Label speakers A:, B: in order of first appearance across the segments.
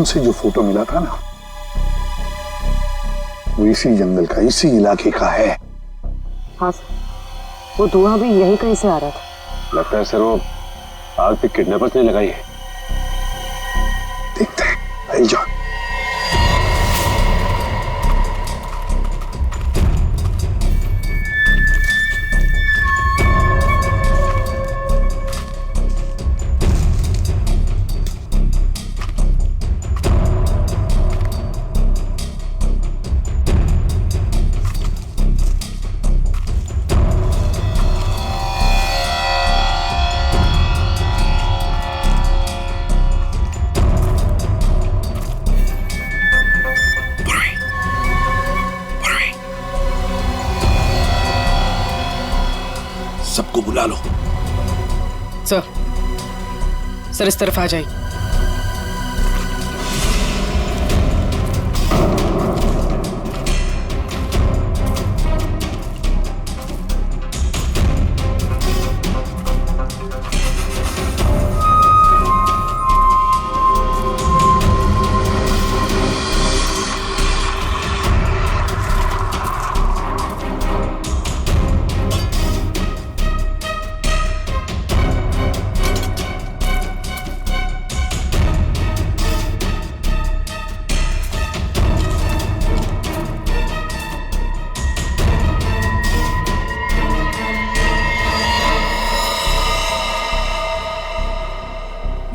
A: Phone से जो photo मिला था ना, वो इसी जंगल का, इसी इलाके का है।
B: हाँ सर, वो धुआं भी यही कहीं से आ रहा था।
C: लगता है सर वो आग पे किडनैपर्स ने लगाई है।
A: देखते हैं, भाई जाओ।
D: सबको बुला लो।
B: सर इस तरफ आ जाइए।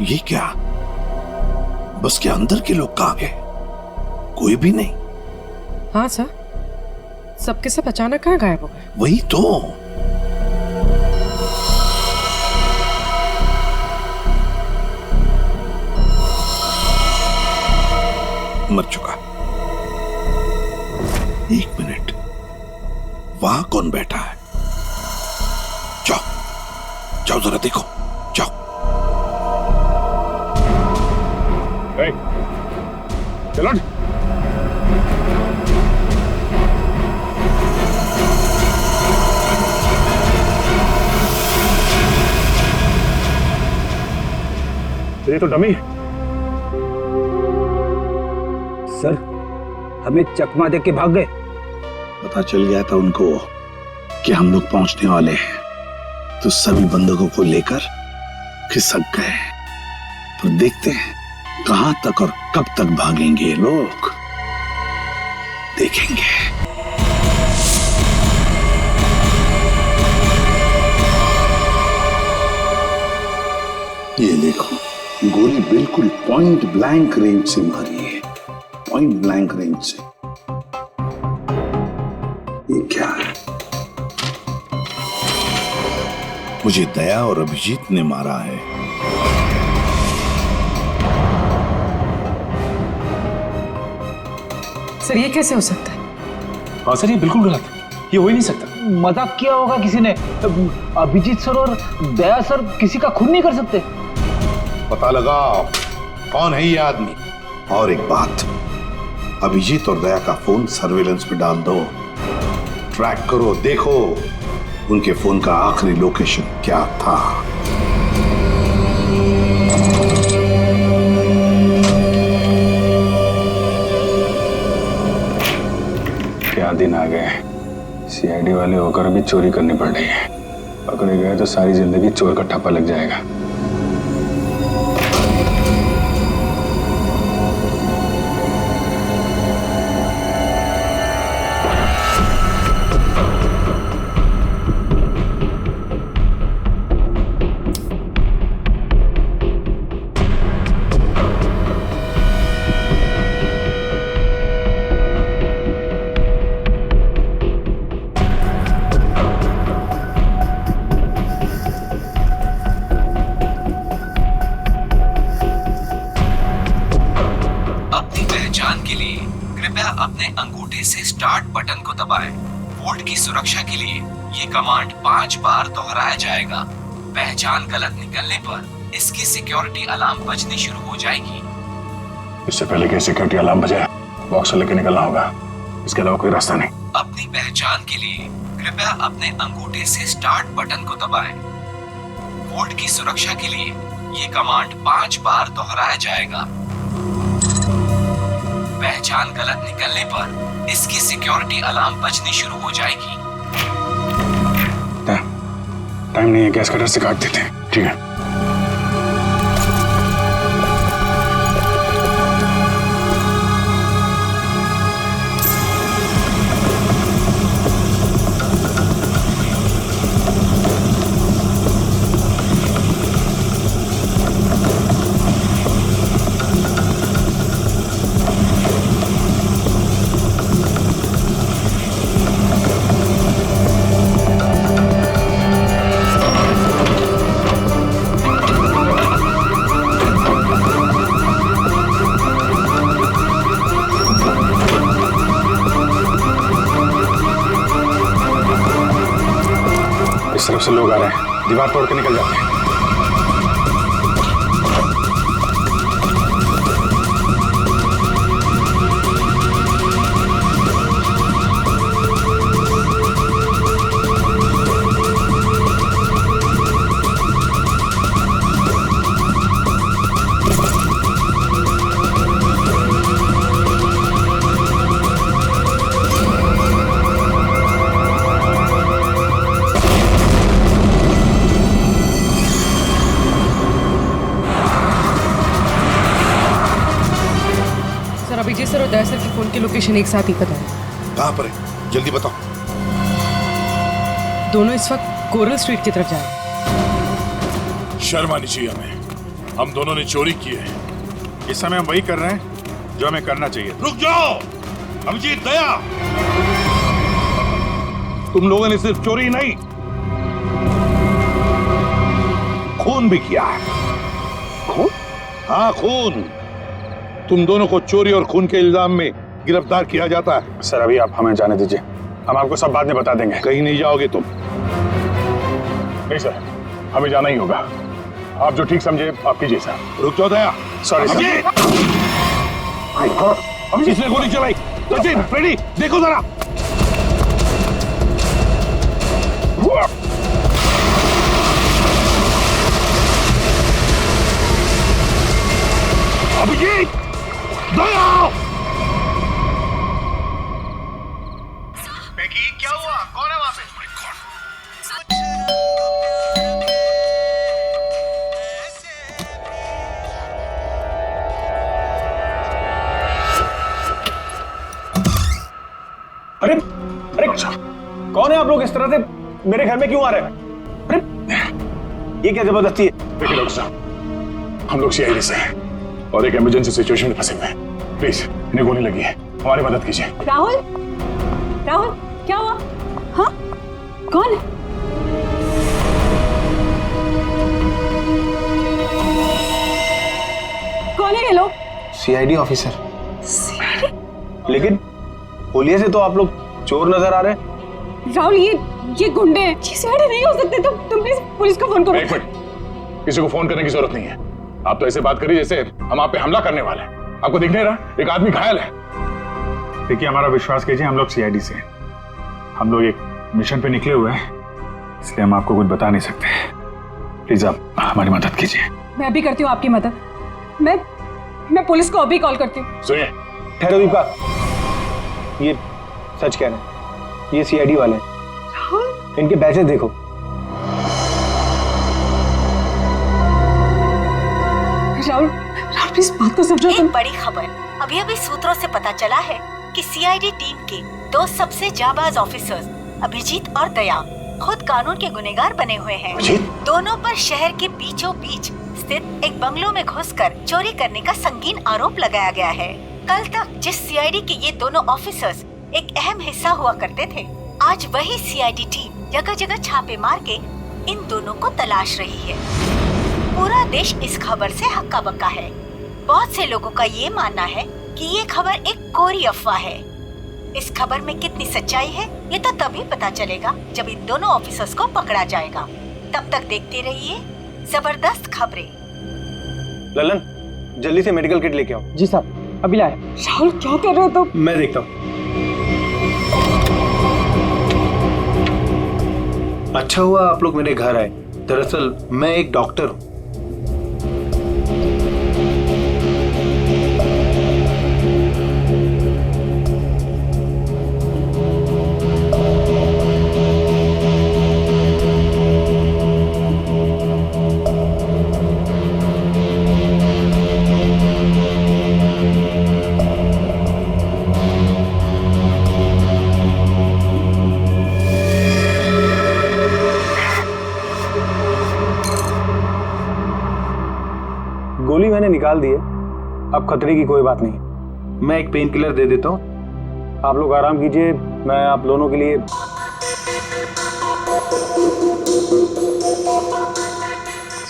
D: ये क्या? बस के अंदर के लोग कहां गए? कोई भी नहीं।
B: हाँ सर, सबके सब अचानक कहाँ गायब हो गए?
D: वही तो। मर चुका। एक मिनट, वहां कौन बैठा है? जाओ जाओ जरा देखो, जाओ।
C: चलो ये तो डमी।
E: सर, हमें चकमा दे के भाग गए।
A: पता चल गया था उनको कि हम लोग पहुंचने वाले हैं, तो सभी बंदूकों को लेकर खिसक गए। तो देखते हैं कहां तक और कब तक भागेंगे ये लोग, देखेंगे। ये देखो, गोली बिल्कुल पॉइंट ब्लैंक रेंज से मारी है, पॉइंट ब्लैंक रेंज से। ये क्या है?
D: मुझे दया और अभिजीत ने मारा है।
B: सर ये कैसे हो सकता है?
C: हाँ सर, ये बिल्कुल गलत है, ये हो ही नहीं सकता।
E: मजाक किया होगा किसी ने। अभिजीत सर और दया सर किसी का खून नहीं कर सकते।
D: पता लगाओ कौन है ये आदमी। और एक बात, अभिजीत और दया का फोन सर्वेलेंस पे डाल दो, ट्रैक करो, देखो उनके फोन का आखिरी लोकेशन क्या था।
C: क्या दिन आ गए, सीआईडी वाले होकर भी चोरी करनी पड़ रही है। पकड़े गए तो सारी जिंदगी चोर का ठप्पा लग जाएगा।
F: अपने अंगूठे से स्टार्ट बटन को दबाएं। वोल्ट की सुरक्षा के लिए ये कमांड 5 बार दोहराया जाएगा। पहचान गलत निकलने पर इसकी सिक्योरिटी अलार्म बजनी शुरू हो जाएगी।
C: इससे पहले कि सिक्योरिटी अलार्म बजे, बॉक्स लेके निकलना होगा, इसके अलावा कोई रास्ता नहीं।
F: अपनी पहचान के लिए कृपया अपने अंगूठे से स्टार्ट बटन को दबाएं। वोल्ट की सुरक्षा के लिए ये कमांड 5 बार दोहराया जाएगा। पहचान गलत निकलने पर इसकी सिक्योरिटी अलार्म बजनी शुरू हो जाएगी।
C: टाइम नहीं है, गैस कटर से काट देते हैं। ठीक है। इस तरफ से लोग आ रहे हैं, दीवार तोड़ के निकल जाते हैं।
B: अभिजीत सर और दया सर की फोन की लोकेशन एक साथ ही पता है।
D: कहाँ पर है, जल्दी बताओ।
B: दोनों इस वक्त कोरल स्ट्रीट की तरफ जा रहे हैं।
G: शर्म आनी चाहिए हमें, हम दोनों ने चोरी की है। इस समय हम वही कर रहे हैं जो हमें करना चाहिए।
D: रुक जाओ अभिजीत, दया, तुम लोगों ने सिर्फ चोरी नहीं, खून भी किया है। खून? हाँ, खून। तुम दोनों को चोरी और खून के इल्जाम में गिरफ्तार किया जाता है।
C: सर अभी आप हमें जाने दीजिए, हम आपको सब बाद में बता देंगे।
D: कहीं नहीं जाओगे तुम।
G: नहीं सर, हमें जाना ही होगा। आप जो ठीक समझे आप कीजिए सर।
D: रुक जाओ दया।
C: Sorry sir.
D: किसने गोली चलाई? सचिन, फ्रेडी, देखो जरा। अभिजीत, दया!
G: क्या हुआ? कौन है वहां पे?
C: अरे अरे कौन है आप लोग? इस तरह से मेरे घर में क्यों आ रहे हैं? अरे ये क्या जबरदस्ती है?
G: देखिए डॉक्टर साहब, हम लोग सीआईडी से हैं और एक इमरजेंसी सिचुएशन में फंसे हुए हैं। प्लीज, इन्हें गोली लगी है, हमारी मदद कीजिए।
B: राहुल, राहुल, क्या हुआ? हाँ, कौन है? कौन है ये लोग?
C: CID officer. लेकिन पुलिस से तो आप लोग चोर नजर आ रहे हैं।
B: राहुल, ये गुंडे हैं। ये सीआईडी नहीं हो सकते। तुम प्लीज पुलिस को फोन करो।
G: एक मिनट, किसी को फोन करने की जरूरत नहीं है। आप तो ऐसे बात करिए जैसे हम आप पे हमला करने वाले हैं। आपको दिख नहीं रहा एक आदमी घायल है? देखिए, हमारा विश्वास कीजिए, हम लोग सीआईडी से हैं। हम लोग एक मिशन पे निकले हुए हैं, इसलिए हम आपको कुछ बता नहीं सकते। प्लीज आप हमारी मदद कीजिए।
B: मैं अभी करती हूँ आपकी मदद। मैं पुलिस को अभी कॉल करती हूँ।
G: सुनिए,
C: ठहरो दीपा, ये सच कह रहे हैं, ये सीआईडी वाले हैं। इनके बैचेस देखो।
B: राहुल, प्लीज बात तो समझो।
H: एक बड़ी खबर अभी अभी सूत्रों से पता चला है कि सीआईडी टीम के दो सबसे जाबाज ऑफिसर्स अभिजीत और दया खुद कानून के गुनहगार बने हुए हैं। दोनों पर शहर के बीचों बीच स्थित एक बंगलों में घुसकर चोरी करने का संगीन आरोप लगाया गया है। कल तक जिस सीआईडी के ये दोनों ऑफिसर्स एक अहम हिस्सा हुआ करते थे, आज वही सीआईडी टीम जगह जगह छापे मार के इन दोनों को तलाश रही है। पूरा देश इस खबर से हक्का बक्का है। बहुत से लोगों का ये मानना है कि ये खबर एक कोरी अफवाह है। इस खबर में कितनी सच्चाई है ये तो तभी पता चलेगा जब इन दोनों ऑफिसर्स को पकड़ा जाएगा। तब तक देखते रहिए जबरदस्त खबरें।
C: ललन, जल्दी से मेडिकल किट लेके आओ।
E: जी साहब, अभी लाए।
B: राहुल, क्या कर रहे हो तुम?
C: मैं देखता हूँ। अच्छा हुआ आप लोग मेरे घर आए। दरअसल मैं एक डॉक्टर हूँ। गोली मैंने निकाल दी है, अब खतरे की कोई बात नहीं। मैं एक पेन किलर दे देता हूँ, आप लोग आराम कीजिए, मैं आप दोनों के लिए।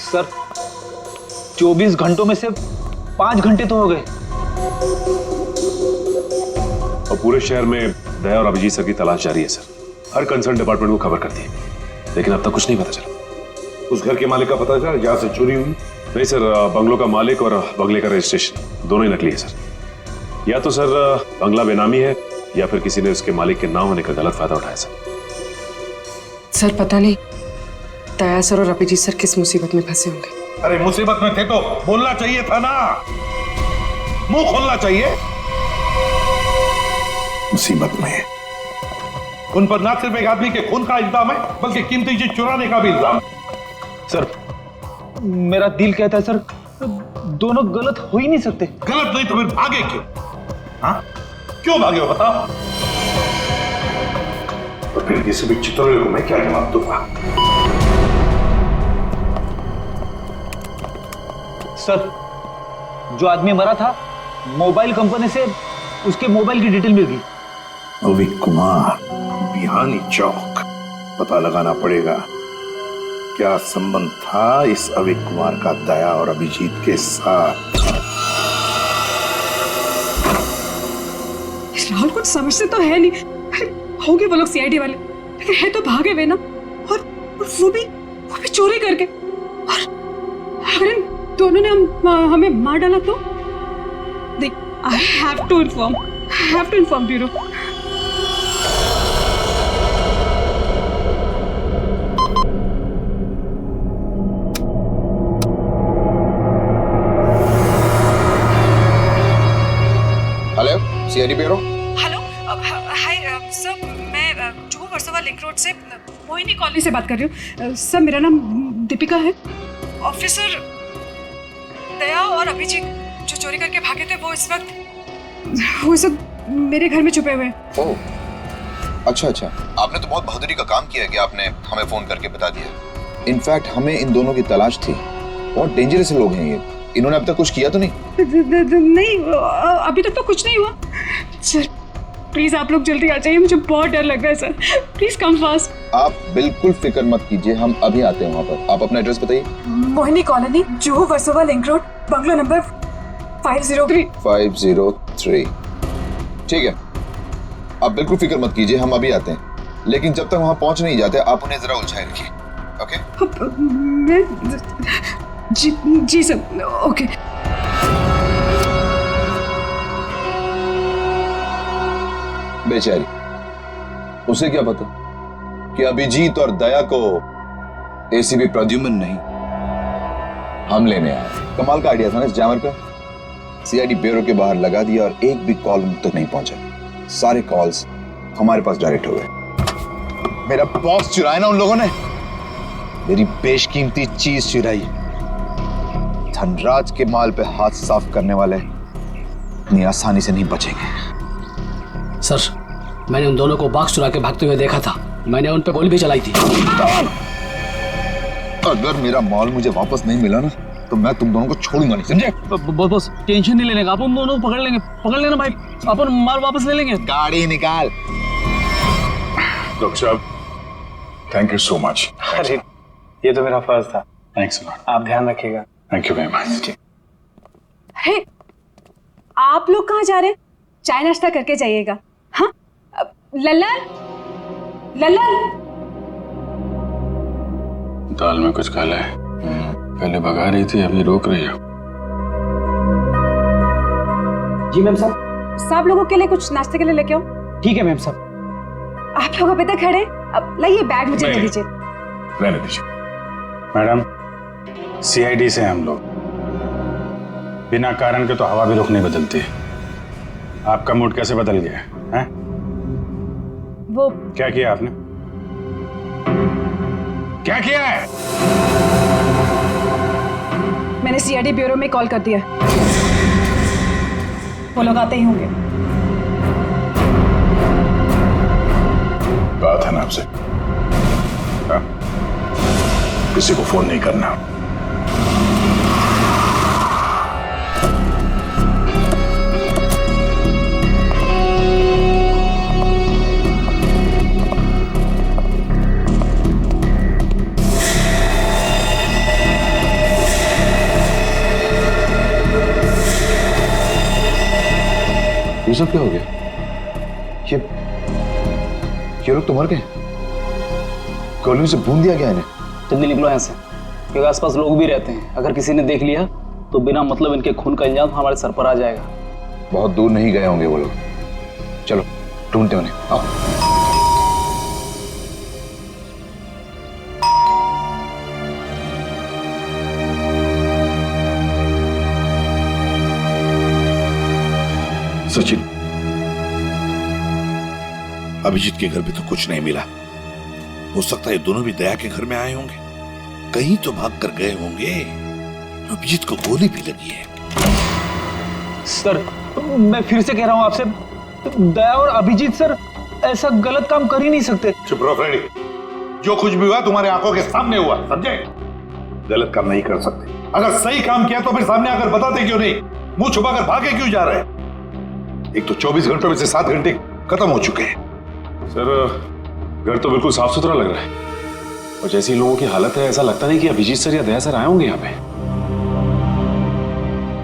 E: सर 24 घंटों में से 5 घंटे तो हो गए।
I: और पूरे शहर में दया और अभिजीत सर की तलाश जारी है सर। हर कंसर्न डिपार्टमेंट को खबर कर दी, लेकिन अब तक कुछ नहीं पता चला।
D: उस घर के मालिक का पता चला जहां से चोरी हुई?
I: नहीं सर, बंगलों का मालिक और बंगले का रजिस्ट्रेशन दोनों ही नकली है सर। या तो सर बंगला बेनामी है या फिर किसी ने उसके मालिक के ना होने का गलत फायदा उठाया
J: सर पता नहीं दया सर और अभिजीत सर किस मुसीबत में फंसे होंगे।
D: अरे मुसीबत में थे तो बोलना चाहिए था ना, मुंह खोलना चाहिए।
A: मुसीबत में
D: उन पर ना सिर्फ एक आदमी के खून का इल्जाम है, बल्कि कीमती चीज चुराने का भी इल्जाम है।
E: सर मेरा दिल कहता है सर, दोनों गलत हो ही नहीं सकते।
D: गलत नहीं तो फिर भागे क्यों? हाँ क्यों भागे हो बताओ? तो फिर किसी भी चित्रोले को मैं क्या जवाब दूंगा?
E: सर जो आदमी मरा था, मोबाइल कंपनी से उसके मोबाइल की डिटेल मिल गई।
D: अविक कुमार, बिहानी चौक। पता लगाना पड़ेगा क्या संबंध था इस अविक कुमार का दया और अभिजीत के साथ।
J: राहुल कुछ समझते तो है नहीं, होंगे वो लोग सीआईडी वाले, लेकिन है तो भागे हुए ना, और वो भी चोरी करके। और अगर इन दोनों ने हमें मार डाला तो देख, I have to inform bureau.
K: Hello CID bureau.
J: Hello hi sir, मैं जुहू वर्सोवा लिंक रोड से मोहिनी कॉलोनी से बात कर रही हूँ। सर मेरा नाम दीपिका है। ऑफिसर दया और अभिजीत जो चोरी करके भागे थे वो इस वक्त मेरे घर में छुपे हुए हैं।
K: ओह अच्छा, आपने तो बहुत बहादुरी का काम किया कि आपने हमें फोन करके बता दिया। इनफैक्ट हमें इन दोनों की तलाश थी। बहुत डेंजरस लोग हैं ये। इन्होंने अब तक कुछ किया तो नहीं?
J: नहीं, अभी तक तो कुछ नहीं हुआ। सर प्लीज आप लोग जल्दी आ जाइए, मुझे बहुत डर लग रहा है सर। Please come fast.
K: आप बिल्कुल फिक्र मत कीजिए, हम अभी आते हैं वहाँ पर। आप अपना एड्रेस बताइए।
J: Mohini colony, Juhu Versova link road, bungalow number 503।
K: 503 ठीक है, आप बिल्कुल फिक्र मत कीजिए, हम अभी आते हैं। लेकिन जब तक वहाँ पहुँच नहीं जाते आप उन्हें जरा उलझाए रखिए। ओके?
J: जी सर, ओके।
K: बेचारी, उसे क्या पता कि अभिजीत और दया को एसीपी प्रद्युम्न नहीं, हम लेने आए। कमाल का आइडिया था ना इस जैमर का। सीआईडी ब्यूरो के बाहर लगा दिया और एक भी कॉल मुझ तक नहीं पहुंचा। सारे कॉल्स हमारे पास डायरेक्ट हो गए। मेरा बॉस चुराया ना उन लोगों ने, मेरी बेशकीमती चीज चुराई। धनराज के माल पे हाथ साफ करने वाले इतनी आसानी से नहीं बचेंगे।
L: सर मैंने उन दोनों को बॉक्स चुरा के भागते हुए देखा था, मैंने उन पे गोली भी चलाई थी।
K: अगर मेरा माल मुझे वापस नहीं मिला ना तो मैं तुम दोनों को छोड़ूंगा नहीं, समझे?
E: बस टेंशन नहीं लेने का, आप उन दोनों को पकड़ लेना भाई, अपन माल वापस ले लेंगे।
K: गाड़ी निकाल।
G: डॉक्टर साहब थैंक यू सो मच।
C: अरे ये तो मेरा फर्ज था।
G: Thanks lot.
C: आप ध्यान रखिएगा।
G: Thank you very much.
J: अरे आप लोग कहाँ जा रहे हैं? चाय नाश्ता करके जाइएगा। हाँ लल्लन,
C: दाल में कुछ काला है। पहले भगा रही थी, अभी रोक रही है।
E: जी मैम साहब।
J: सब लोगों के लिए कुछ नाश्ते के लिए लेके आओ।
E: ठीक है मैम साहब।
J: आप लोग अभी तक खड़े, अब लाइए बैग मुझे दे दीजिए।
G: रहने दीजिए मैडम, सीआईडी से हम लोग बिना कारण के तो हवा भी रुख नहीं बदलती। आपका मूड कैसे बदल गया है?
J: वो
G: क्या किया आपने? क्या किया है?
J: मैंने सीआईडी ब्यूरो में कॉल कर दिया, वो लोग आते ही होंगे।
G: बात है ना आपसे, किसी को फोन नहीं करना।
K: ये सब क्या हो गया? ये लोग तो मर गए। गोलियों से भून दिया गया इन्हें।
E: जल्दी निकलो यहाँ से, क्योंकि आसपास लोग भी रहते हैं। अगर किसी ने देख लिया तो बिना मतलब इनके खून का इल्जाम हमारे सर पर आ जाएगा।
K: बहुत दूर नहीं गए होंगे वो लोग। चलो ढूंढते उन्हें, आओ।
D: सचिन, अभिजीत के घर में तो कुछ नहीं मिला। हो सकता है ये दोनों भी दया के घर में आए होंगे, कहीं तो भाग कर गए होंगे। अभिजीत को गोली भी लगी है।
E: सर, मैं फिर से कह रहा हूं आपसे, दया और अभिजीत सर ऐसा गलत काम कर ही नहीं सकते।
D: चुप रहो फ्रेडी, जो कुछ भी हुआ तुम्हारे आंखों के सामने हुआ, समझे? गलत काम नहीं कर सकते। अगर सही काम किया तो फिर सामने आकर बताते क्यों नहीं? मुंह छुपाकर भागे क्यों जा रहे हैं? एक तो 24 घंटों में से 7 घंटे खत्म हो चुके हैं।
I: सर, घर तो बिल्कुल साफ सुथरा लग रहा है, और जैसी लोगों की हालत है ऐसा लगता नहीं कि अभिजीत सर या दया सर आए होंगे यहाँ पे।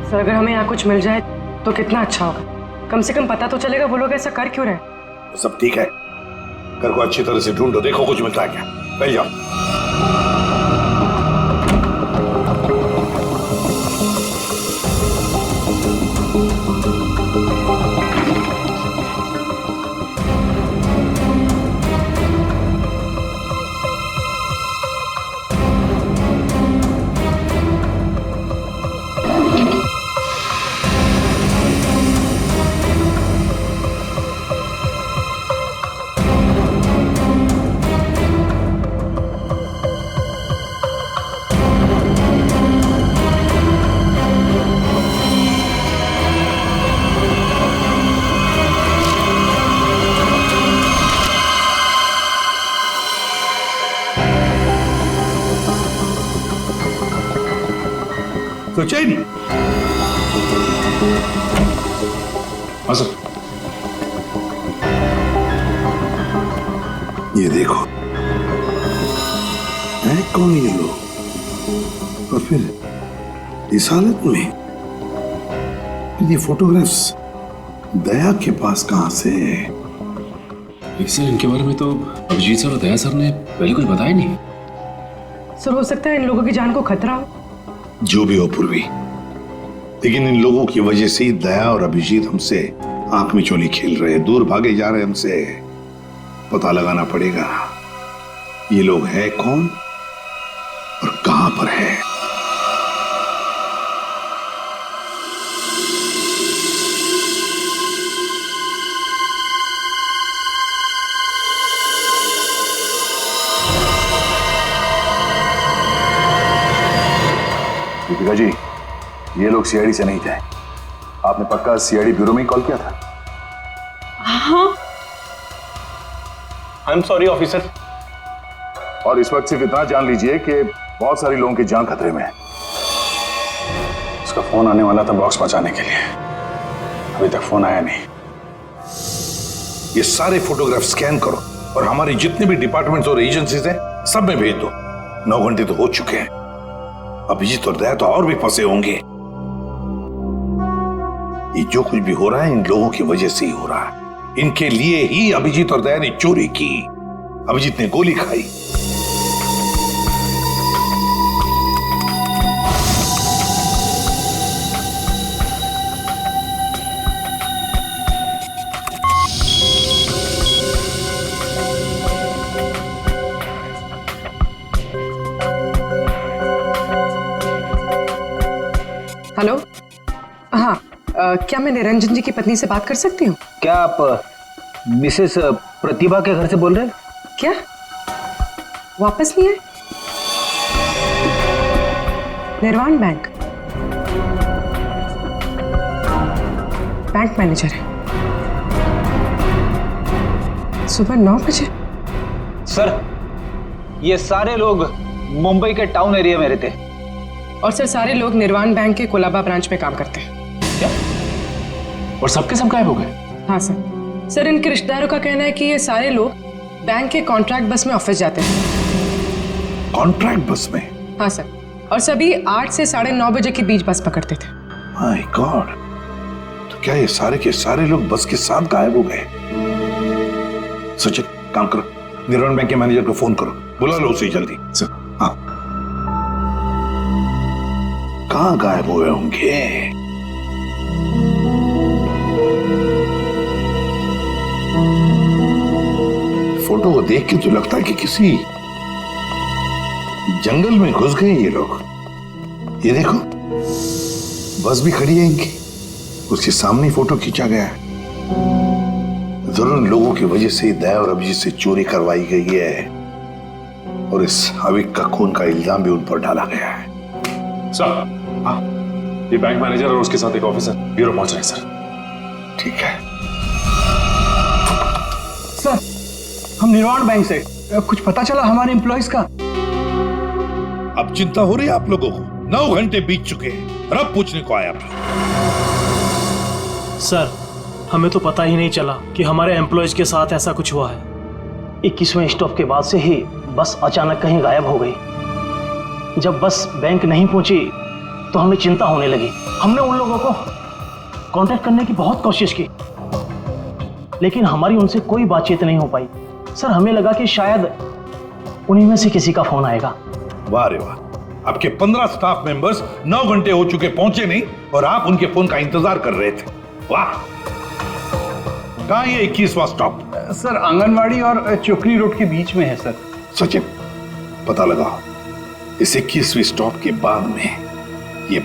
B: सर, अगर हमें यहाँ कुछ मिल जाए तो कितना अच्छा होगा। कम से कम पता तो चलेगा वो लोग ऐसा कर क्यों रहे।
D: सब ठीक है, घर को अच्छी तरह से ढूंढो, देखो कुछ मिलता है क्या। पहले जाओ। सचिन,
I: हाँ सर।
D: ये देखो, है कौन ये लोग, और फिर इस हालत में? ये फोटोग्राफ्स दया के पास कहां से?
I: सर, इनके बारे में तो अभिजीत सर और दया सर ने पहले कुछ बताया नहीं।
B: सर, हो सकता है इन लोगों की जान को खतरा हो।
D: जो भी हो पूर्वी, लेकिन इन लोगों की वजह से ही दया और अभिजीत हमसे आंख में चोली खेल रहे हैं, दूर भागे जा रहे हैं हमसे। पता लगाना पड़ेगा ये लोग हैं कौन और कहां पर है।
C: दीपिका जी, ये लोग सीआईडी से नहीं थे। आपने पक्का सीआईडी ब्यूरो में ही कॉल किया था?
J: हाँ।
E: I am sorry officer.
C: और इस वक्त सिर्फ इतना जान लीजिए कि बहुत सारे लोगों की जान खतरे में है। उसका फोन आने वाला था बॉक्स पहुंचाने के लिए, अभी तक फोन आया नहीं।
D: ये सारे फोटोग्राफ स्कैन करो और हमारे जितने भी डिपार्टमेंट्स और एजेंसीज हैं सब में भेज दो। 9 घंटे तो हो चुके हैं, अभिजीत और दया तो और भी फंसे होंगे। ये जो कुछ भी हो रहा है इन लोगों की वजह से ही हो रहा है। इनके लिए ही अभिजीत और दया ने चोरी की, अभिजीत ने गोली खाई।
B: हेलो, हाँ, क्या मैं निरंजन जी की पत्नी से बात कर सकती हूँ?
E: क्या आप मिसेस प्रतिभा के घर से बोल रहे हैं?
B: क्या वापस नहीं आए? निर्वाण बैंक मैनेजर है, सुबह 9 बजे।
E: सर, ये सारे लोग मुंबई के टाउन एरिया में रहते हैं।
B: और सर, सारे लोग निर्वाण बैंक के कोलाबा ब्रांच में काम करते हैं।
I: क्या? और सबके सब गायब हो गए?
B: हाँ सर। सर, इनके रिश्तेदारों का कहना है कि ये सारे लोग बैंक के कॉन्ट्रैक्ट बस में ऑफिस जाते हैं।
D: कॉन्ट्रैक्ट बस में?
B: हाँ सर, और सभी 8 से 9:30 बजे के बीच बस पकड़ते थे।
D: माय गॉड, तो क्या ये सारे के सारे लोग बस के साथ गायब हो गए? सचिन, काम करो, निर्वाण बैंक के मैनेजर को फोन करो, बुला लो उसे जल्दी। हाँ, कहाँ गायब हुए होंगे? फोटो को देख के तो लगता है कि किसी जंगल में घुस गए ये लोग। ये देखो, बस भी खड़ी है इनकी, उसके सामने फोटो खींचा गया है। जरूर लोगों की वजह से दया और अभिजीत से चोरी करवाई गई है और इस अविक का खून का इल्जाम भी उन पर डाला गया है।
I: सर, ये बैंक मैनेजर और उसके साथ एक ऑफिसर ब्यूरो पहुंच रहे हैं सर।
D: ठीक है
E: सर, हम निर्वाण बैंक से, कुछ पता चला हमारे एम्प्लॉइज का?
D: अब चिंता हो रही है आप लोगों को? 9 घंटे बीत चुके हैं और अब पूछने को आया आप लोग।
M: सर, हमें तो पता ही नहीं चला कि हमारे एम्प्लॉयज के साथ ऐसा कुछ हुआ है। 21वें स्टॉप के बाद से ही बस अचानक कहीं गायब हो गई। जब बस बैंक नहीं पहुंची तो हमें चिंता होने लगी। हमने उन लोगों को कांटेक्ट करने की बहुत कोशिश की, लेकिन हमारी उनसे कोई बातचीत नहीं हो पाई। सर, हमें लगा कि शायद उन्हीं में से किसी का फोन आएगा।
D: वाह रे वाह, आपके 15 स्टाफ मेंबर्स 9 घंटे हो चुके पहुंचे नहीं और आप उनके फोन का इंतजार कर रहे थे। वाह। कहां ये 21वां स्टॉप?
E: सर, आंगनवाड़ी और चोकरी रोड के बीच में है सर।
D: सचिन, पता लगाओ इस 21वीं स्टॉप के बाद में ये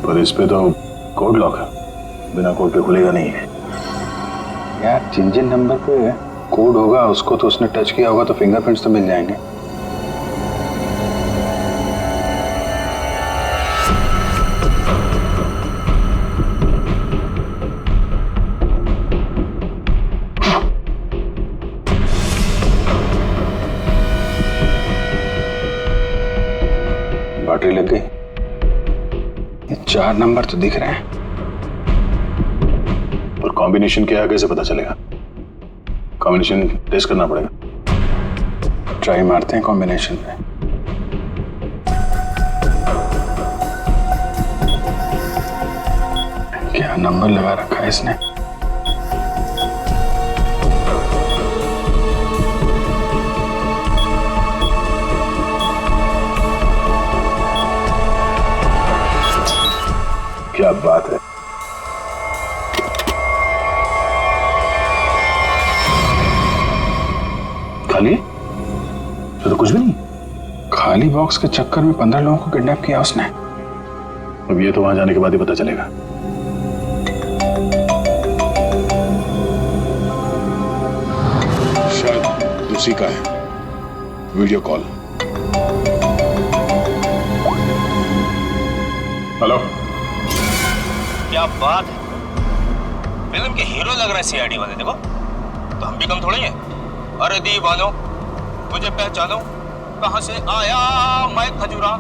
C: पर इस पे तो कोड लॉक है, बिना कोड के खुलेगा नहीं है यार। जिन नंबर पे कोड होगा उसको तो उसने टच किया होगा तो फिंगरप्रिंट्स तो मिल जाएंगे। बैटरी लग गई। ये 4 नंबर तो दिख रहे हैं,
G: और कॉम्बिनेशन क्या है कैसे पता चलेगा? कॉम्बिनेशन टेस्ट करना पड़ेगा।
C: ट्राई मारते हैं कॉम्बिनेशन पे। क्या नंबर लगा रखा है इसने?
G: क्या बात है। खाली तो कुछ भी नहीं।
C: खाली बॉक्स के चक्कर में 15 लोगों को किडनैप किया उसने।
G: अब ये तो वहां जाने के बाद ही पता चलेगा।
D: शायद उसी का है वीडियो कॉल।
G: हेलो,
F: क्या बात है, फिल्म के हीरो लग रहा है सीआईडी वाले। देखो तो हम भी कम थोड़ी हैं। अरे दीवानो, मुझे पहचानो, कहां से आया मैं खजूरा।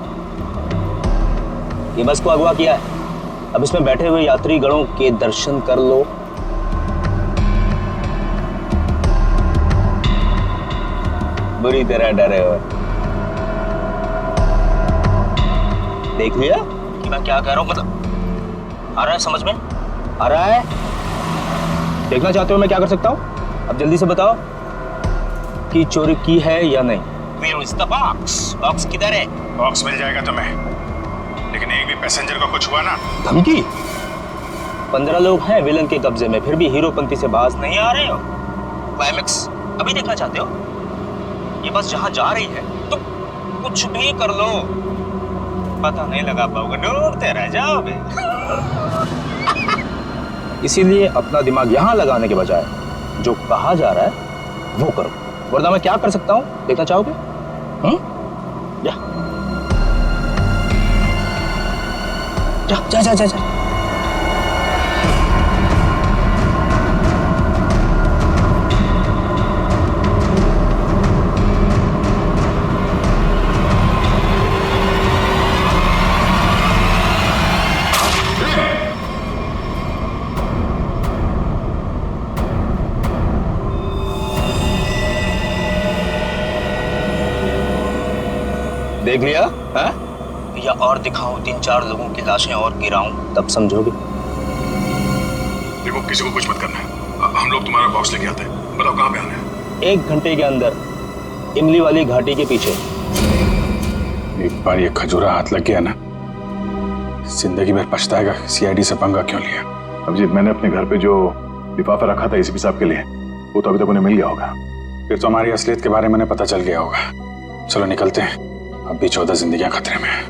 F: ये बस को अगवा किया है, अब इसमें बैठे हुए यात्री गणों के दर्शन कर लो। बुरी तरह डरे हो। देख लिया कि मैं क्या कह रहा हूं? मतलब आ रहा है समझ में? आ रहा है? देखना चाहते हो मैं क्या कर सकता हूं? अब जल्दी से बताओ कि चोरी की है या नहीं। Where is the box? Box किधर है?
G: बॉक्स मिल जाएगा तुम्हें, लेकिन एक भी पैसेंजर को कुछ हुआ ना।
F: धमकी? 15 लोग हैं विलन के कब्जे में, फिर भी हीरोपंती से बाज नहीं आ रहे हो। क्लाइमेक्स अभी देखना चाहते हो? ये बस जहां जा रही है तो कुछ भी कर लो, पता नहीं लगा पाओगे, डूबते रह जाओगे। इसीलिए अपना दिमाग यहां लगाने के बजाय जो कहा जा रहा है वो करो। वरना मैं क्या कर सकता हूं देखना चाहोगे? जा जा जा जा जा। देख लिया?
E: या और दिखाऊं 3-4 लोगों की लाशें और गिराऊं, तब समझोगे?
G: देखो, किसी को कुछ मत करना है। हम लोग तुम्हारा बॉक्स लेके आते हैं। बताओ कहाँ पे आना है?
E: 1 घंटे के अंदर इमली वाली घाटी के पीछे।
G: एक बार ये खजूरा हाथ लग गया ना, जिंदगी भर पछताएगा सीआईडी से पंगा क्यों लिया। अभिजीत, मैंने अपने घर पे जो लिफाफा रखा था एसीपी साहब के लिए, वो तो अभी तक उन्हें मिल गया होगा। फिर तो हमारी असलियत के बारे में पता चल गया होगा। चलो निकलते हैं, अब भी 14 जिंदगियां खतरे में हैं।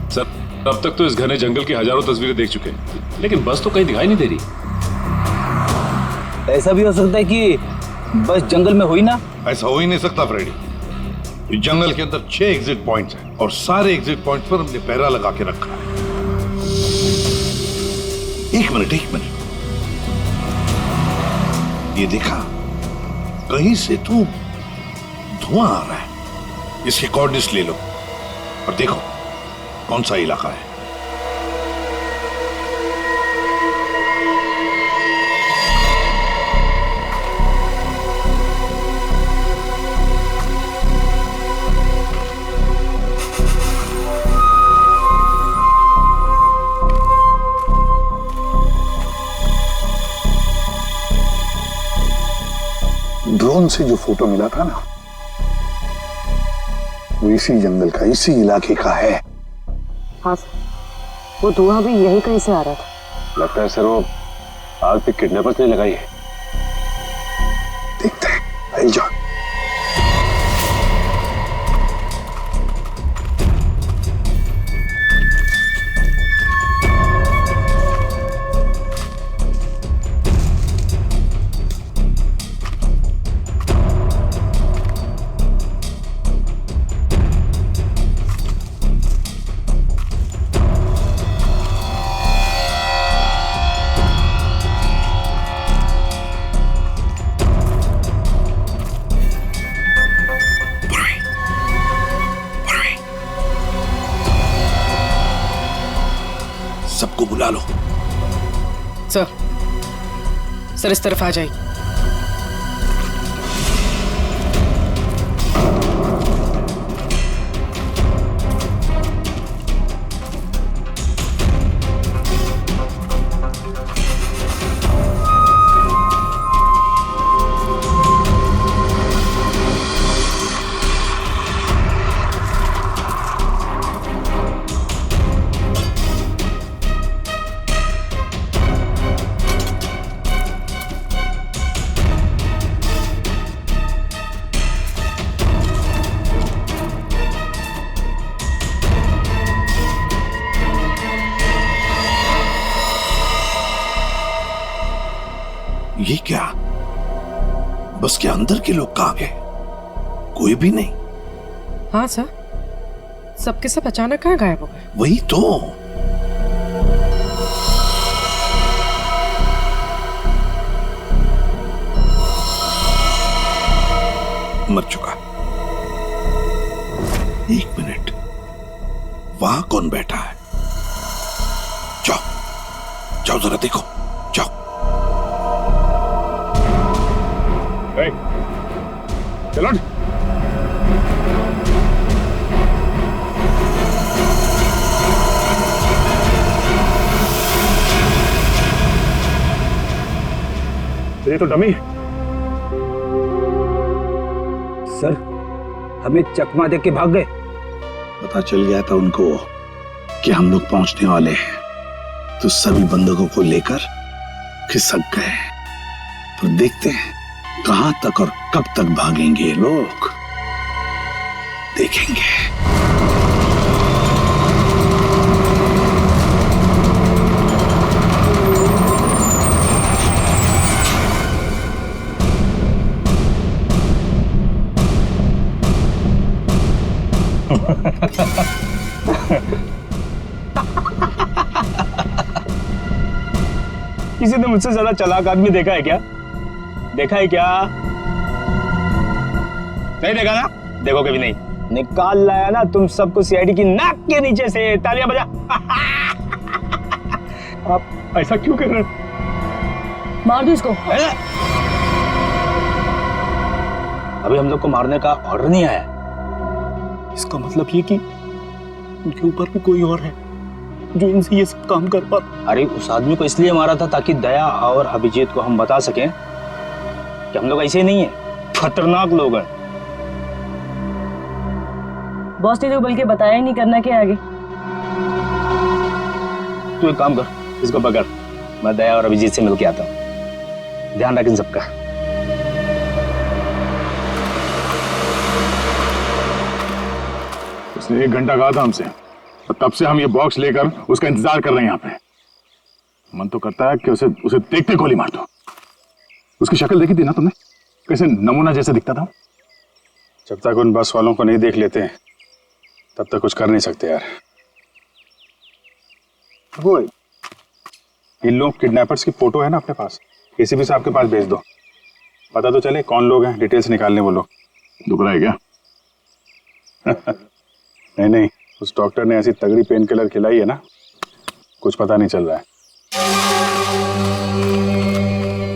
I: सर, अब तक तो इस घने जंगल की हजारों तस्वीरें देख चुके हैं, लेकिन बस तो कहीं दिखाई नहीं दे रही।
E: ऐसा भी हो सकता है कि बस जंगल में हुई ना?
D: ऐसा हो ही नहीं सकता फ्रेडी। इस जंगल के अंदर 6 एग्जिट पॉइंट्स हैं और सारे एग्जिट पॉइंट्स पर हमने पहरा लगा के रखा है। एक मिनट ये देखा, कहीं से तो धुआं आ रहा है। इसके कोऑर्डिनेट्स ले लो और देखो कौन सा इलाका है।
A: ड्रोन से जो फोटो मिला था ना, वो इसी जंगल का, इसी इलाके का है।
B: हाँ सर, वो धुआं भी यहीं कहीं से आ रहा था।
I: लगता है सर वो आग पे किडनैपर्स ने लगाई है।
A: देखते हैं, आई जा। सबको बुला लो।
B: सर इस तरफ आ जाइए।
D: ये क्या? बस के अंदर के लोग कहां गए? कोई भी नहीं।
B: हाँ सर, सबके सब अचानक कहाँ गायब हो गए?
D: वही तो। मर चुका। 1 मिनट, वहां कौन बैठा है? जाओ जाओ जरा देखो, जाओ।
G: चलो ये तो डमी है।
E: सर, हमें चकमा देके भाग गए।
A: पता चल गया था उनको कि हम लोग पहुंचने वाले हैं, तो सभी बंदूकों को लेकर खिसक गए। तो देखते हैं कहां तक और कब तक भागेंगे ये लोग, देखेंगे।
E: किसी ने मुझसे ज्यादा चालाक आदमी देखा है क्या? देखा है क्या? नहीं देखा ना? देखोगे भी नहीं। निकाल लाया ना तुम सबको सीआईडी की नाक के नीचे से। तालियां बजा।
G: आप ऐसा क्यों कर रहे हैं?
B: मार दो इसको।
E: अभी हम लोग को मारने का ऑर्डर नहीं आया।
M: इसका मतलब ये कि उनके ऊपर भी कोई और है जो इनसे ये सब काम कर पा।
E: अरे उस आदमी को इसलिए मारा था ताकि दया और अभिजीत को हम बता सकें कि हम लोग ऐसे नहीं है, खतरनाक लोग हैं।
N: बॉस ने तो बल्कि बताया ही नहीं, करना क्या आगे।
E: तू एक काम कर, इसको पकड़, मैं दया और अभिजीत से मिलके आता हूँ। ध्यान रख इन सबका।
G: उसने 1 घंटा कहा था हमसे और तब से हम ये बॉक्स लेकर उसका इंतजार कर रहे हैं यहाँ पे। मन तो करता है कि उसे देखते गोली मार दो। उसकी शक्ल देखी थी ना तुमने, कैसे नमूना जैसे दिखता था। जब तक उन बस वालों को नहीं देख लेते तब तक कुछ कर नहीं सकते यार। वो इन लोग किडनैपर्स की फोटो है ना अपने पास, एसीपी साहब के पास भेज दो, पता तो चले कौन लोग हैं, डिटेल्स निकालने वो लोग। दुख रहा है क्या? नहीं, उस डॉक्टर ने ऐसी तगड़ी पेन किलर खिलाई है ना, कुछ पता नहीं चल रहा है।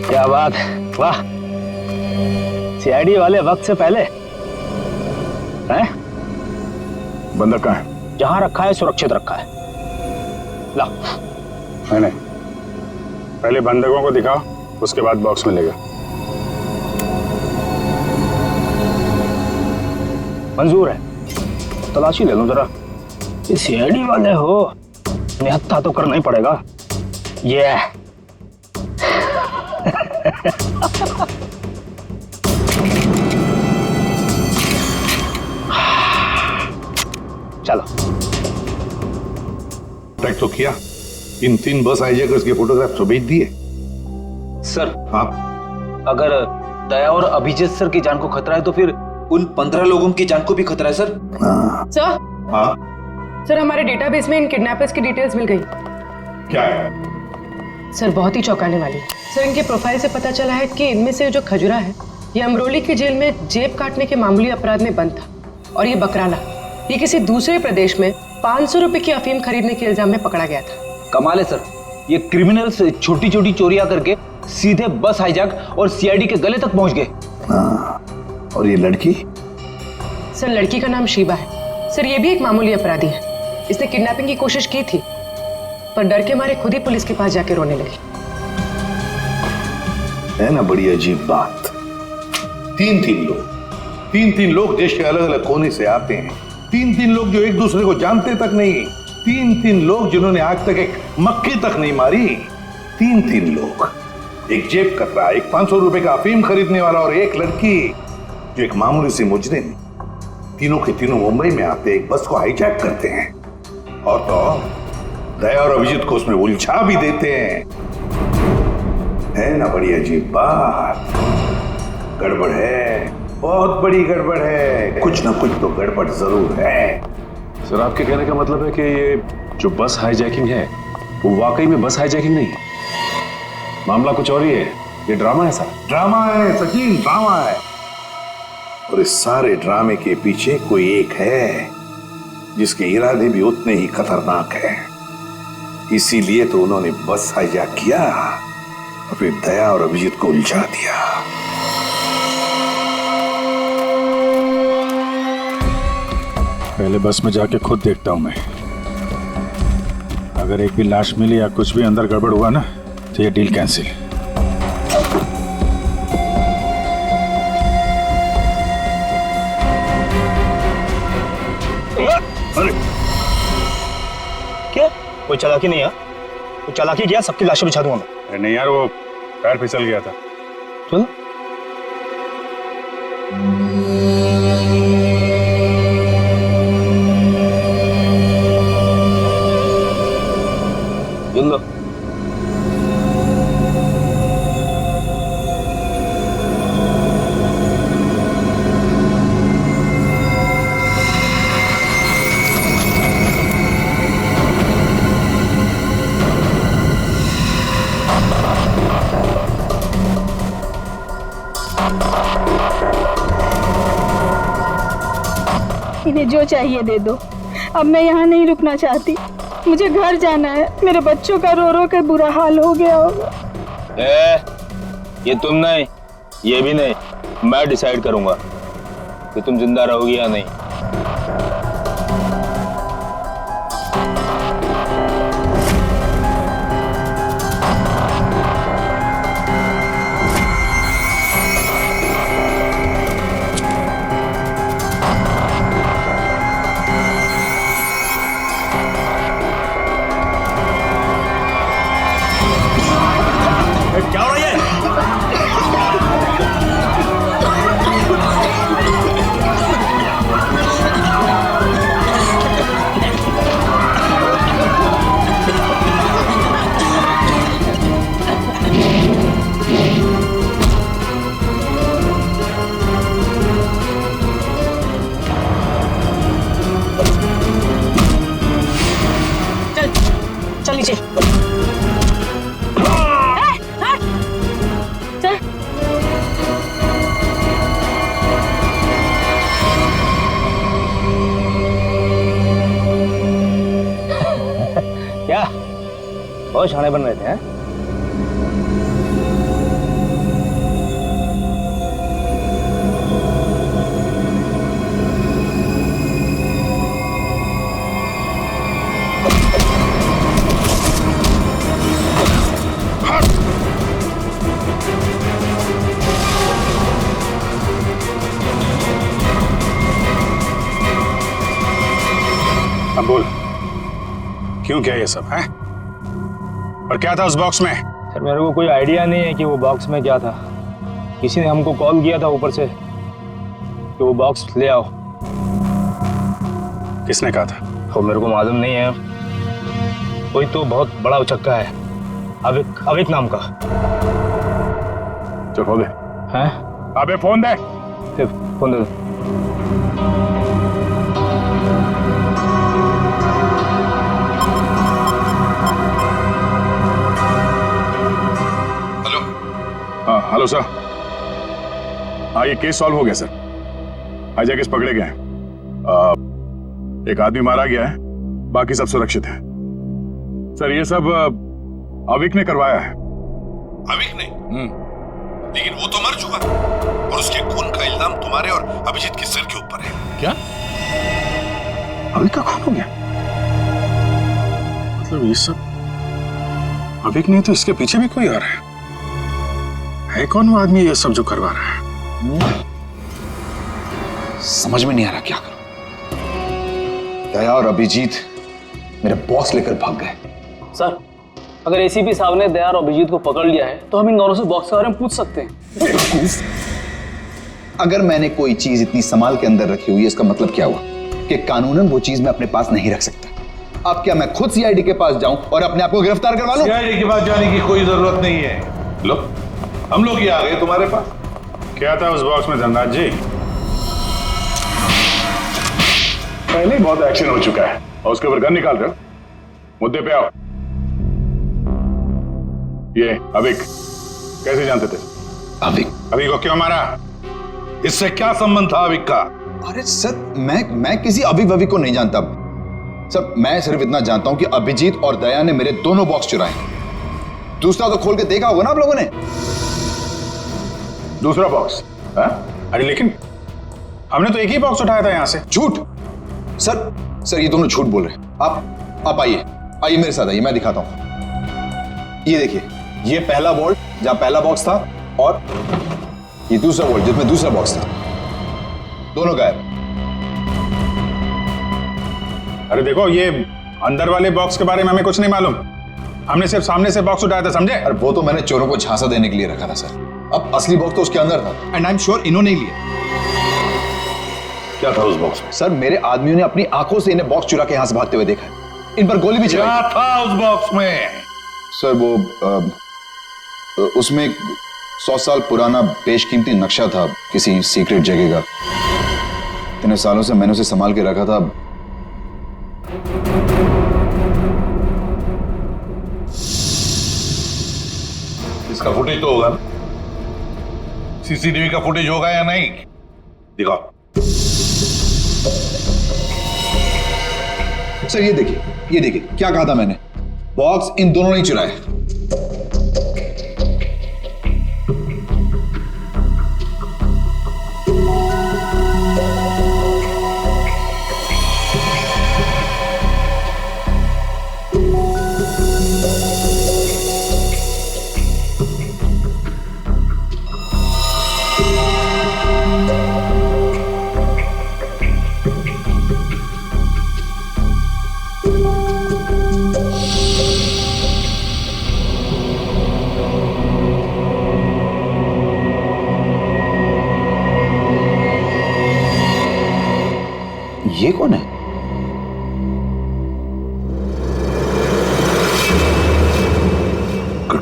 E: क्या बात, वाह, सीआईडी वाले वक्त से पहले हैं?
G: बंदक कहाँ है?
E: जहां रखा है सुरक्षित रखा है। ला।
G: नहीं, पहले बंदकों को दिखाओ, उसके बाद बॉक्स मिलेगा।
E: मंजूर है, तलाशी ले लो जरा। ये सीआईडी वाले हो, निहत्था तो करना ही पड़ेगा। ये चलो।
D: ट्रैक तो किया, इन 3 बस हाईजैकर्स के फोटोग्राफ तो भेज दिए।
K: सर,
D: हाँ,
K: अगर दया और अभिजीत सर की जान को खतरा है तो फिर उन 15 लोगों की जान को भी खतरा है सर।
B: सर,
D: हाँ,
B: सर हमारे डेटाबेस में इन किडनैपर्स की डिटेल्स मिल गई।
D: क्या है?
B: सर बहुत ही चौंकाने वाली है। सर इनके प्रोफाइल से पता चला है कि इनमें से जो खजुरा है ये अमरोली की जेल में जेब काटने के मामूली अपराध में बंद था, और ये बकराला ये किसी दूसरे प्रदेश में 500 रुपए की अफीम खरीदने के इल्जाम में पकड़ा गया था।
K: कमाल है सर, ये क्रिमिनल्स छोटी छोटी चोरियां करके सीधे बस हाईजैक और सीआईडी के गले तक पहुंच गए।
D: और ये लड़की?
B: सर लड़की का नाम शीबा है। सर ये भी एक मामूली अपराधी है। इसने किडनैपिंग की कोशिश की थी पर डर के मारे खुद ही पुलिस के पास जाके रोने लगी।
D: है ना बड़ी अजीब बात। 3 लोग देश के अलग अलग कोने से आते हैं। 3 लोग जो एक दूसरे को जानते तक नहीं। 3 लोग जिन्होंने आज तक एक मक्खी तक नहीं मारी। 3 लोग, एक जेब कतरा, एक 500 रुपए का अफीम खरीदने वाला और एक लड़की जो एक मामूली सी मुजरिम। तीनों के तीनों मुंबई में आते एक बस को हाईजैक करते हैं और तो दया और अभिजीत को उसमें उलझा भी देते हैं। है ना बड़ी अजीब बात। गड़बड़ है, बहुत बड़ी गड़बड़ है। कुछ ना कुछ तो गड़बड़ जरूर है।
I: सर आपके कहने का मतलब है कि ये जो बस हाईजैकिंग है वो वाकई में बस हाईजैकिंग नहीं है, मामला कुछ और ही है, ये ड्रामा है सर।
D: ड्रामा है सचिन, ड्रामा है। और इस सारे ड्रामे के पीछे कोई एक है जिसके इरादे भी उतने ही खतरनाक है। इसीलिए तो उन्होंने बस हाईजैक किया और फिर दया और अभिजीत को उलझा दिया।
G: पहले बस में जाके खुद देखता हूं मैं। अगर एक भी लाश मिली या कुछ भी अंदर गड़बड़ हुआ ना तो ये डील कैंसिल।
E: अरे क्या, कोई चालाकी नहीं है? कोई चालाकी किया, सबकी लाशें बिछा दूंगा मैं।
G: नहीं यार, वो पैर फिसल गया था।
E: चलो लो।
O: इन्हें जो चाहिए दे दो। अब मैं यहाँ नहीं रुकना चाहती, मुझे घर जाना है। मेरे बच्चों का रो रो कर बुरा हाल हो गया होगा।
E: ये तुम नहीं, ये भी नहीं, मैं डिसाइड करूंगा। कि तुम जिंदा रहोगी या नहीं।
M: क्या हो रहा है?
N: चल नीचे।
E: क्या बहुत शाणे बन रहे थे हैं?
G: अब बोल, क्यों किया ये सब है? और क्या था उस बॉक्स में?
E: सर मेरे को कोई आइडिया नहीं है कि वो बॉक्स में क्या था। किसी ने हमको कॉल किया था ऊपर से कि वो बॉक्स ले आओ।
G: किसने कहा था?
E: वो मेरे को मालूम नहीं है। कोई तो बहुत बड़ा उचक्का है, अविक नाम का।
G: चल फोन दे।
E: हैं?
G: अबे फोन दे।
E: फोन दे।
G: Hello sir. हाँ ये केस सॉल्व हो गया सर। हाईजैकर्स पकड़े गए हैं। एक आदमी मारा गया है, बाकी सब सुरक्षित है। सर ये सब अविक ने करवाया है।
D: अविक ने? लेकिन वो तो मर चुका और उसके खून का इल्जाम तुम्हारे और अभिजीत के सिर के ऊपर है।
G: क्या? अविक का खून हो गया? मतलब ये सब अविक नहीं तो इसके पीछे भी कोई आ रहा है कौन वो आदमी ये सब जो करवा रहा है?
K: समझ में नहीं आ रहा क्या करूं। दया और अभिजीत मेरे बॉस लेकर भाग गए।
L: सर अगर एसीपी साहब ने दया और अभिजीत को पकड़ लिया है तो हम इन दोनों से बॉक्स के बारे में पूछ सकते हैं।
K: अगर मैंने कोई चीज इतनी संभाल के अंदर रखी हुई है इसका मतलब क्या हुआ कि कानूनन वो चीज मैं अपने पास नहीं रख सकता। अब क्या मैं खुद सीआईडी के पास जाऊं और अपने आप को गिरफ्तार करवा लूं?
D: सीआईडी के पास जाने की कोई जरूरत नहीं है। लो हम लोग ही आ गए तुम्हारे पास।
G: क्या था उस बॉक्स में धनराज जी? पहले ही बहुत एक्शन हो चुका है और उसके ऊपर गन निकाल रहे हो। मुद्दे पे आओ। ये अविक कैसे जानते थे?
K: अविक
G: को क्यों मारा?
D: इससे क्या संबंध था अविक का?
K: अरे सर मैं किसी अविक को नहीं जानता सर। मैं सिर्फ इतना जानता हूं कि अभिजीत और दया ने मेरे दोनों बॉक्स चुराए। दूसरा तो खोल के देखा होगा ना आप लोगों ने।
G: दूसरा बॉक्स? अरे लेकिन हमने तो एक ही बॉक्स उठाया था यहां से।
K: झूठ सर ये दोनों झूठ बोल रहे हैं। आप आइए मेरे साथ आइए, मैं दिखाता हूं। ये देखिए, ये पहला वॉल्ट जहां पहला बॉक्स था और ये दूसरा वॉल्ट जिसमें दूसरा बॉक्स था, दोनों गायब।
G: अरे देखो ये अंदर वाले बॉक्स के बारे में हमें कुछ नहीं मालूम। हमने सिर्फ सामने से बॉक्स उठाया था, समझे?
K: और वो तो मैंने चोरों को झांसा देने के लिए रखा था सर। अब असली बॉक्स तो उसके अंदर था एंड आई एम श्योर इन्होंने ही लिया।
D: क्या था उस बॉक्स में?
K: सर मेरे आदमियों ने अपनी आंखों से इन्हें बॉक्स चुरा के यहां से भागते हुए देखा है। इन पर गोली भी चलाई।
D: क्या था उस बॉक्स में?
K: सर वो उसमें 100 साल पुराना बेशकीमती नक्शा था किसी सीक्रेट जगह का। इतने सालों से मैंने उसे संभाल के रखा था।
D: इसका फुटेज तो होगा ना? सीसीटीवी का फुटेज होगा या नहीं? दिखाओ।
K: सर ये देखिए क्या कहा था मैंने। बॉक्स इन दोनों ने चुराए।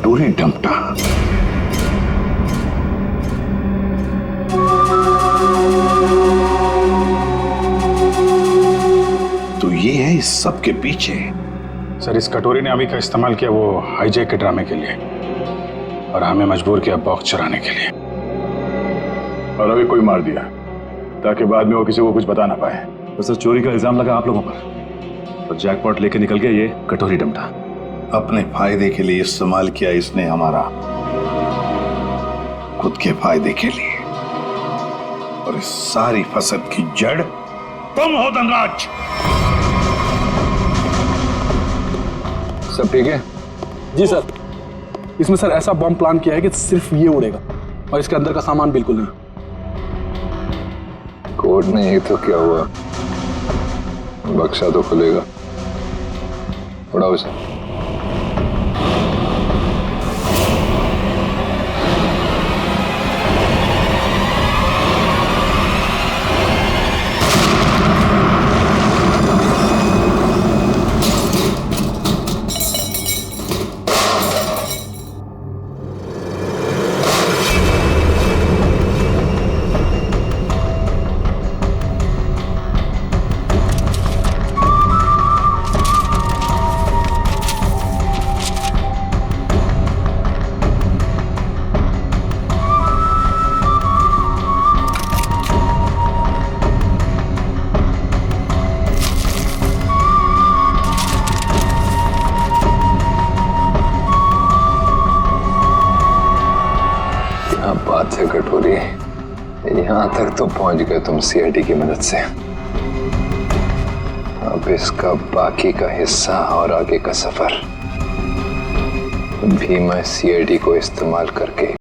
A: कटोरी डमटा। तो ये है इस सब के पीछे।
G: सर, इस कटोरी ने अभी का इस्तेमाल किया वो हाईजैक के ड्रामे के लिए, और हमें मजबूर किया बॉक्स चुराने के लिए, और अभी कोई मार दिया ताकि बाद में वो किसी को कुछ बता ना पाए।
I: तो सर चोरी का इल्जाम लगा आप लोगों पर, और जैकपॉट लेके निकल गया ये कटोरी डमटा।
D: अपने फायदे के लिए इस्तेमाल किया इसने हमारा, खुद के फायदे के लिए। और इस सारी फसद की जड़ तुम हो धनराज।
P: सब ठीक है? जी सर। इसमें सर ऐसा बॉम्ब प्लान किया है कि सिर्फ ये उड़ेगा और इसके अंदर का सामान बिल्कुल नहीं।
K: कोड नहीं तो क्या हुआ, बक्सा तो खुलेगा। उड़ाओ इसे। बात है कटोरी, यहां तक तो पहुंच गए तुम सीआईडी की मदद से। अब इसका बाकी का हिस्सा और आगे का सफर भी मैं सीआईडी को इस्तेमाल करके